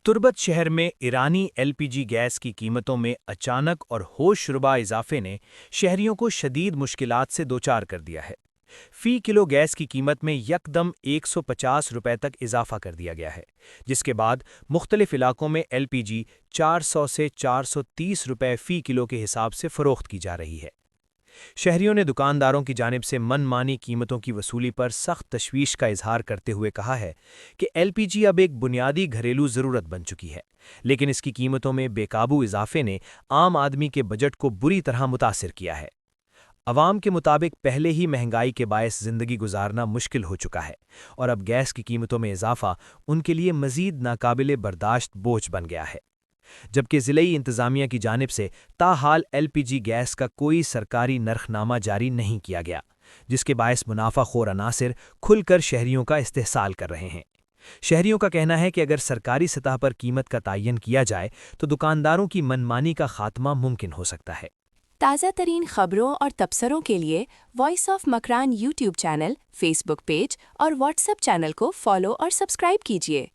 तुर्बत शहर में ईरानी LPG gas की कीमतों में अचानक और होशरुबा इजाफे ने शहरियों को शदीद मुश्किलात से दोचार कर दिया है। फी किलो गैस की कीमत में यकदम 150 रुपए तक इजाफा कर दिया गया है, जिसके बाद मुख्तलिफ इलाकों में एलपीजी 400 से 430 रुपए फी किलो के हिसाब से फरोख्त की जा रही है। शहरियों ने दुकानदारों की जानिब से मनमानी कीमतों की वसूली पर सख्त तशवीश का इजहार करते हुए कहा है कि एलपीजी अब एक बुनियादी घरेलू ज़रूरत बन चुकी है, लेकिन इसकी कीमतों में बेकाबू इजाफे ने आम आदमी के बजट को बुरी तरह मुतासिर किया है। अवाम के मुताबिक पहले ही महंगाई के बायस ज़िंदगी गुजारना मुश्किल हो चुका है और अब गैस की कीमतों में इजाफा उनके लिए मज़ीद नाकाबिले बर्दाश्त बोझ बन गया है। जबकि ज़िलई इंतज़ामिया की जानिब से ताहाल एलपीजी गैस का कोई सरकारी नरखनामा जारी नहीं किया गया, जिसके बायस मुनाफाखोर अनासिर खुलकर शहरियों का इस्तेहसाल कर रहे हैं। शहरियों का कहना है कि अगर सरकारी सतह पर कीमत का तयन किया जाए तो दुकानदारों की मनमानी का खात्मा मुमकिन हो सकता है। ताज़ा तरीन खबरों और तबसरों के लिए voice of Makran YouTube channel, Facebook page और व्हाट्सएप चैनल को फॉलो और सब्सक्राइब कीजिए।